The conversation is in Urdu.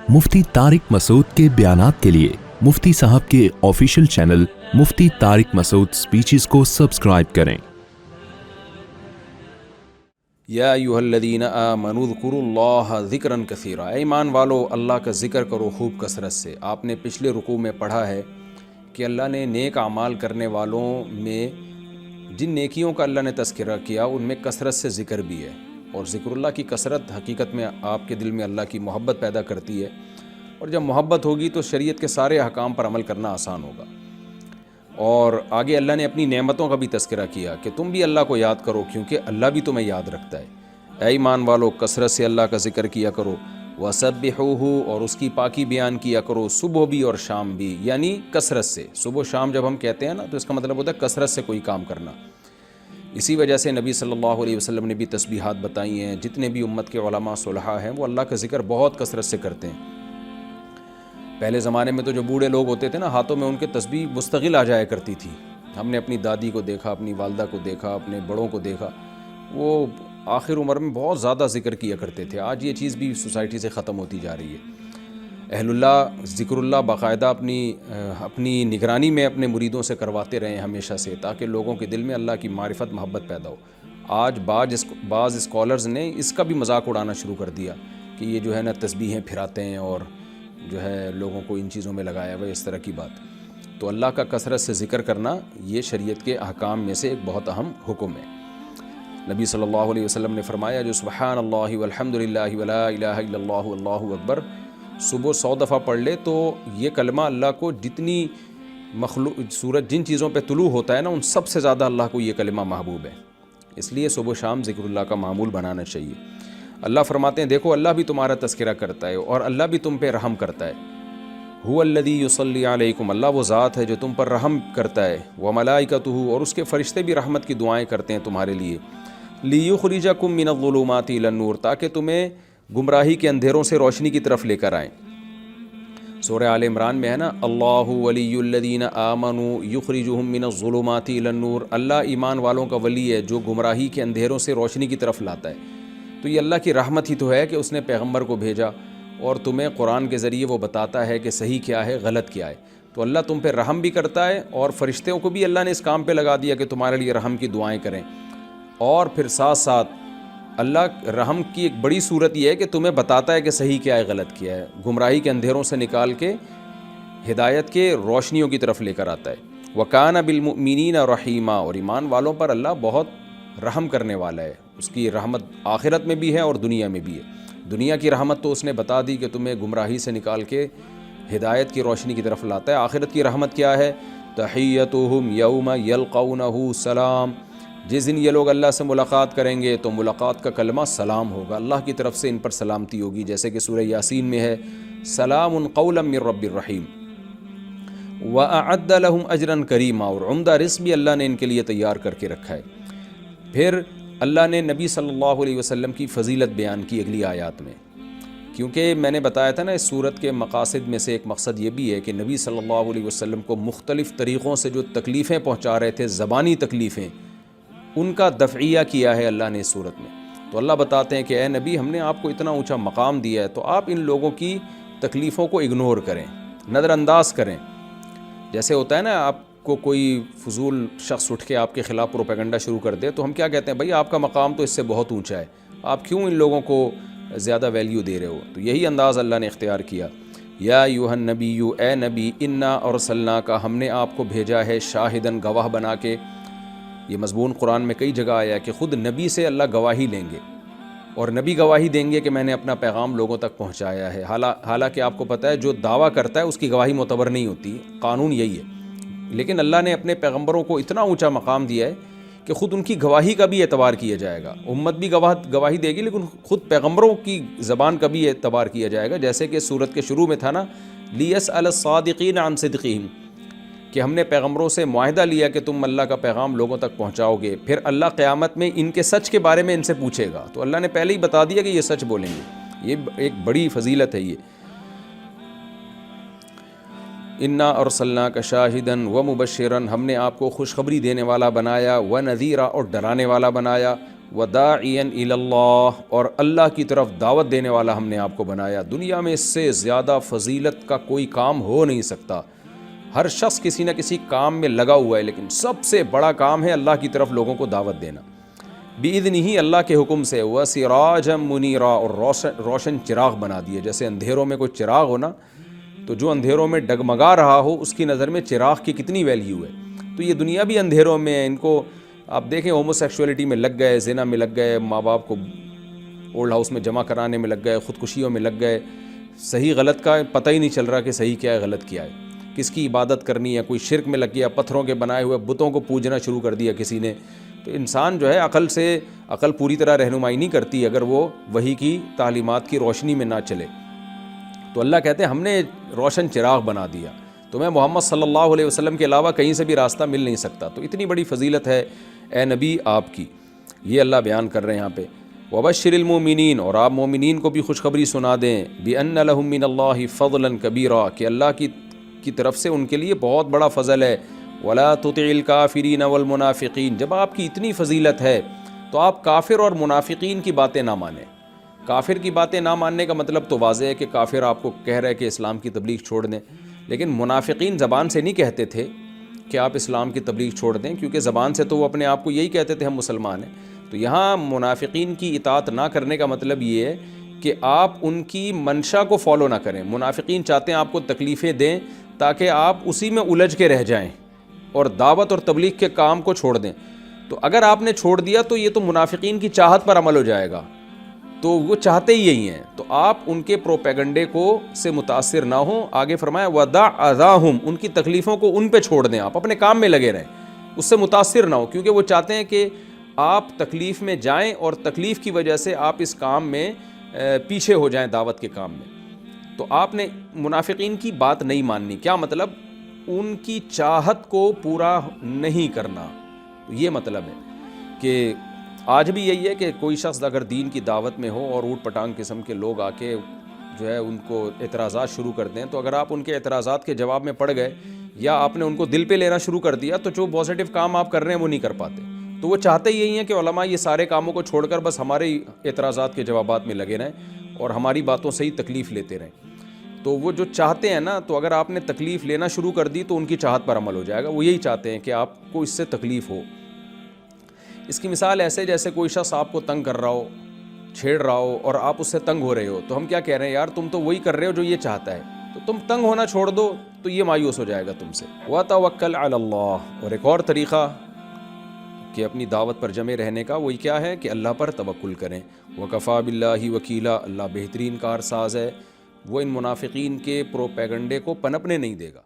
مفتی طارق مسعود کے بیانات کے لیے مفتی صاحب کے آفیشیل چینل مفتی طارق مسعود سپیچز کو سبسکرائب کریں۔ یا ایھا الذین آمنوا اذکروا اللہ ذکرا کثیرا، اے ایمان والو اللہ کا ذکر کرو خوب کثرت سے۔ آپ نے پچھلے رکوع میں پڑھا ہے کہ اللہ نے نیک اعمال کرنے والوں میں جن نیکیوں کا اللہ نے تذکرہ کیا ان میں کثرت سے ذکر بھی ہے، اور ذکر اللہ کی کثرت حقیقت میں آپ کے دل میں اللہ کی محبت پیدا کرتی ہے، اور جب محبت ہوگی تو شریعت کے سارے احکام پر عمل کرنا آسان ہوگا۔ اور آگے اللہ نے اپنی نعمتوں کا بھی تذکرہ کیا کہ تم بھی اللہ کو یاد کرو کیونکہ اللہ بھی تمہیں یاد رکھتا ہے۔ اے ایمان والو کثرت سے اللہ کا ذکر کیا کرو، وَسَبِّحُوهُ، اور اس کی پاکی بیان کیا کرو، صبح بھی اور شام بھی، یعنی کثرت سے۔ صبح و شام جب ہم کہتے ہیں نا تو اس کا مطلب ہوتا ہے کثرت سے کوئی کام کرنا۔ اسی وجہ سے نبی صلی اللہ علیہ وسلم نے بھی تسبیحات بتائی ہیں، جتنے بھی امت کے علماء صلحاء ہیں وہ اللہ کا ذکر بہت کثرت سے کرتے ہیں۔ پہلے زمانے میں تو جو بوڑھے لوگ ہوتے تھے نا، ہاتھوں میں ان کے تسبیح مستقل آ جایا کرتی تھی۔ ہم نے اپنی دادی کو دیکھا، اپنی والدہ کو دیکھا، اپنے بڑوں کو دیکھا، وہ آخر عمر میں بہت زیادہ ذکر کیا کرتے تھے۔ آج یہ چیز بھی سوسائٹی سے ختم ہوتی جا رہی ہے۔ اہل اللہ ذکر اللہ باقاعدہ اپنی نگرانی میں اپنے مریدوں سے کرواتے رہیں ہمیشہ سے، تاکہ لوگوں کے دل میں اللہ کی معرفت محبت پیدا ہو۔ آج بعض اسکالرز نے اس کا بھی مذاق اڑانا شروع کر دیا کہ یہ جو ہے نا تسبیحیں پھراتے ہیں اور جو ہے لوگوں کو ان چیزوں میں لگایا ہوا، اس طرح کی بات۔ تو اللہ کا کثرت سے ذکر کرنا یہ شریعت کے احکام میں سے ایک بہت اہم حکم ہے۔ نبی صلی اللہ علیہ وسلم نے فرمایا جو سبحان اللہ والحمد للہ ولا الہ الا اللہ واللہ اکبر صبح 100 دفعہ پڑھ لے تو یہ کلمہ اللہ کو جتنی سورج جن چیزوں پہ طلوع ہوتا ہے نا ان سب سے زیادہ اللہ کو یہ کلمہ محبوب ہے، اس لیے صبح و شام ذکر اللہ کا معمول بنانا چاہیے۔ اللہ فرماتے ہیں دیکھو اللہ بھی تمہارا تذکرہ کرتا ہے اور اللہ بھی تم پہ رحم کرتا ہے۔ هو الذی یصلی علیکم، اللہ وہ ذات ہے جو تم پر رحم کرتا ہے، وملائکتہ، اور اس کے فرشتے بھی رحمت کی دعائیں کرتے ہیں تمہارے لیے، لیخرجکم من الظلمات الی النور، تاکہ تمہیں گمراہی کے اندھیروں سے روشنی کی طرف لے کر آئیں۔ سورہ آل عمران میں ہے نا اللہ ولی الذین آمنوا یخرجہم من الظلمات الی النور، اللہ ایمان والوں کا ولی ہے جو گمراہی کے اندھیروں سے روشنی کی طرف لاتا ہے۔ تو یہ اللہ کی رحمت ہی تو ہے کہ اس نے پیغمبر کو بھیجا اور تمہیں قرآن کے ذریعے وہ بتاتا ہے کہ صحیح کیا ہے غلط کیا ہے۔ تو اللہ تم پہ رحم بھی کرتا ہے اور فرشتوں کو بھی اللہ نے اس کام پہ لگا دیا کہ تمہارے لیے رحم کی دعائیں کریں، اور پھر ساتھ ساتھ اللہ رحم کی ایک بڑی صورت یہ ہے کہ تمہیں بتاتا ہے کہ صحیح کیا ہے غلط کیا ہے، گمراہی کے اندھیروں سے نکال کے ہدایت کے روشنیوں کی طرف لے کر آتا ہے۔ وَكَانَ بِالْمُؤْمِنِينَ رَحِيمًا، اور ایمان والوں پر اللہ بہت رحم کرنے والا ہے، اس کی رحمت آخرت میں بھی ہے اور دنیا میں بھی ہے۔ دنیا کی رحمت تو اس نے بتا دی کہ تمہیں گمراہی سے نکال کے ہدایت کی روشنی کی طرف لاتا ہے۔ آخرت کی رحمت کیا ہے؟ تحیتہم یوم یلقونہ سلام، جس دن یہ لوگ اللہ سے ملاقات کریں گے تو ملاقات کا کلمہ سلام ہوگا، اللہ کی طرف سے ان پر سلامتی ہوگی، جیسے کہ سورہ یاسین میں ہے سلام قولا من رب الرحیم۔ وَأَعَدَّ لَهُمْ أَجْرًا كَرِيمًا، اور عمدہ رزق بھی اللہ نے ان کے لیے تیار کر کے رکھا ہے۔ پھر اللہ نے نبی صلی اللہ علیہ وسلم کی فضیلت بیان کی اگلی آیات میں، کیونکہ میں نے بتایا تھا نا اس صورت کے مقاصد میں سے ایک مقصد یہ بھی ہے کہ نبی صلی اللہ علیہ وسلم کو مختلف طریقوں سے جو تکلیفیں پہنچا رہے تھے، زبانی تکلیفیں، ان کا دفعیہ کیا ہے اللہ نے اس صورت میں۔ تو اللہ بتاتے ہیں کہ اے نبی ہم نے آپ کو اتنا اونچا مقام دیا ہے تو آپ ان لوگوں کی تکلیفوں کو اگنور کریں، نظر انداز کریں۔ جیسے ہوتا ہے نا آپ کو کوئی فضول شخص اٹھ کے آپ کے خلاف پروپیگنڈا شروع کر دے تو ہم کیا کہتے ہیں، بھائی آپ کا مقام تو اس سے بہت اونچا ہے، آپ کیوں ان لوگوں کو زیادہ ویلیو دے رہے ہو؟ تو یہی انداز اللہ نے اختیار کیا۔ یا ایھا النبی، اے نبی، انا ارسلناک، ہم نے آپ کو بھیجا ہے شاہدن، گواہ بنا کے۔ یہ مضمون قرآن میں کئی جگہ آیا کہ خود نبی سے اللہ گواہی لیں گے، اور نبی گواہی دیں گے کہ میں نے اپنا پیغام لوگوں تک پہنچایا ہے۔ حالانکہ آپ کو پتہ ہے جو دعویٰ کرتا ہے اس کی گواہی معتبر نہیں ہوتی، قانون یہی ہے، لیکن اللہ نے اپنے پیغمبروں کو اتنا اونچا مقام دیا ہے کہ خود ان کی گواہی کا بھی اعتبار کیا جائے گا۔ امت بھی گواہی دے گی لیکن خود پیغمبروں کی زبان کا بھی اعتبار کیا جائے گا، جیسے کہ سورت کے شروع میں تھا نا لِيَسْأَلَ الصَّادِقِينَ عَنْ صِدْقِهِمْ، کہ ہم نے پیغمبروں سے معاہدہ لیا کہ تم اللہ کا پیغام لوگوں تک پہنچاؤ گے، پھر اللہ قیامت میں ان کے سچ کے بارے میں ان سے پوچھے گا، تو اللہ نے پہلے ہی بتا دیا کہ یہ سچ بولیں گے۔ یہ ایک بڑی فضیلت ہے یہ۔ انا ارسلناک شاہدن و مبشرن، ہم نے آپ کو خوشخبری دینے والا بنایا، و نذیرا، اور ڈرانے والا بنایا، وداعیا الی اللہ، اور اللہ کی طرف دعوت دینے والا ہم نے آپ کو بنایا۔ دنیا میں اس سے زیادہ فضیلت کا کوئی کام ہو نہیں سکتا۔ ہر شخص کسی نہ کسی کام میں لگا ہوا ہے، لیکن سب سے بڑا کام ہے اللہ کی طرف لوگوں کو دعوت دینا، بِإِذْنِهِ، اللہ کے حکم سے، وَسِرَاجًا مُنِيرًا، اور روشن چراغ بنا دیے۔ جیسے اندھیروں میں کوئی چراغ ہو نا، تو جو اندھیروں میں ڈگمگا رہا ہو اس کی نظر میں چراغ کی کتنی ویلیو ہے۔ تو یہ دنیا بھی اندھیروں میں ہے، ان کو آپ دیکھیں ہومو سیکشولیٹی میں لگ گئے، زنا میں لگ گئے، ماں باپ کو اولڈ ہاؤس میں جمع کرانے میں لگ گئے، خودکشیوں میں لگ گئے، صحیح غلط کا پتہ ہی نہیں چل رہا کہ صحیح کیا ہے غلط کیا ہے، کس کی عبادت کرنی ہے، کوئی شرک میں لگ گیا، پتھروں کے بنائے ہوئے بتوں کو پوجنا شروع کر دیا کسی نے۔ تو انسان جو ہے عقل پوری طرح رہنمائی نہیں کرتی اگر وہ وحی کی تعلیمات کی روشنی میں نہ چلے۔ تو اللہ کہتے ہیں ہم نے روشن چراغ بنا دیا، تمہیں محمد صلی اللہ علیہ وسلم کے علاوہ کہیں سے بھی راستہ مل نہیں سکتا۔ تو اتنی بڑی فضیلت ہے اے نبی آپ کی، یہ اللہ بیان کر رہے ہیں یہاں پہ۔ وبشر المؤمنین، اور آپ مومنین کو بھی خوشخبری سنا دیں، بان لهم من اللہ فضلا کبیرا، کہ اللہ کی طرف سے ان کے لیے بہت بڑا فضل ہے۔ ولا تطع الکافرین والمنافقین، جب آپ کی اتنی فضیلت ہے تو آپ کافر اور منافقین کی باتیں نہ مانیں۔ کافر کی باتیں نہ ماننے کا مطلب تو واضح ہے کہ کافر آپ کو کہہ رہے کہ اسلام کی تبلیغ چھوڑ دیں، لیکن منافقین زبان سے نہیں کہتے تھے کہ آپ اسلام کی تبلیغ چھوڑ دیں، کیونکہ زبان سے تو وہ اپنے آپ کو یہی کہتے تھے ہم مسلمان ہیں۔ تو یہاں منافقین کی اطاعت نہ کرنے کا مطلب یہ ہے کہ آپ ان کی منشا کو فالو نہ کریں۔ منافقین چاہتے ہیں آپ کو تکلیفیں دیں تاکہ آپ اسی میں الجھ کے رہ جائیں اور دعوت اور تبلیغ کے کام کو چھوڑ دیں۔ تو اگر آپ نے چھوڑ دیا تو یہ تو منافقین کی چاہت پر عمل ہو جائے گا، تو وہ چاہتے ہی یہی ہیں۔ تو آپ ان کے پروپیگنڈے کو سے متاثر نہ ہوں۔ آگے فرمایا وَدَعْ أَذَاهُمْ، ان کی تکلیفوں کو ان پہ چھوڑ دیں، آپ اپنے کام میں لگے رہیں، اس سے متاثر نہ ہو، کیونکہ وہ چاہتے ہیں کہ آپ تکلیف میں جائیں اور تکلیف کی وجہ سے آپ اس کام میں پیچھے ہو جائیں دعوت کے کام میں۔ تو آپ نے منافقین کی بات نہیں ماننی، کیا مطلب؟ ان کی چاہت کو پورا نہیں کرنا۔ یہ مطلب ہے کہ آج بھی یہی ہے کہ کوئی شخص اگر دین کی دعوت میں ہو اور اوٹ پٹانگ قسم کے لوگ آ کے جو ہے ان کو اعتراضات شروع کر دیں، تو اگر آپ ان کے اعتراضات کے جواب میں پڑ گئے یا آپ نے ان کو دل پہ لینا شروع کر دیا، تو جو پازیٹیو کام آپ کر رہے ہیں وہ نہیں کر پاتے۔ تو وہ چاہتے یہی ہیں کہ علماء یہ سارے کاموں کو چھوڑ کر بس ہمارے اعتراضات کے جوابات میں لگے رہیں اور ہماری باتوں سے ہی تکلیف لیتے رہیں۔ تو وہ جو چاہتے ہیں نا، تو اگر آپ نے تکلیف لینا شروع کر دی تو ان کی چاہت پر عمل ہو جائے گا۔ وہ یہی چاہتے ہیں کہ آپ کو اس سے تکلیف ہو۔ اس کی مثال ایسے جیسے کوئی شخص آپ کو تنگ کر رہا ہو، چھیڑ رہا ہو، اور آپ اس سے تنگ ہو رہے ہو، تو ہم کیا کہہ رہے ہیں، یار تم تو وہی کر رہے ہو جو یہ چاہتا ہے، تو تم تنگ ہونا چھوڑ دو تو یہ مایوس ہو جائے گا تم سے۔ وَتَوَکَّلْ عَلَى اللَّهِ، اور ایک اور طریقہ کہ اپنی دعوت پر جمے رہنے کا، وہی کیا ہے کہ اللہ پر توکل کریں۔ وَكَفَى بِاللَّهِ وَكِيلًا، اللہ بہترین کارساز ہے، وہ ان منافقین کے پروپیگنڈے کو پنپنے نہیں دے گا۔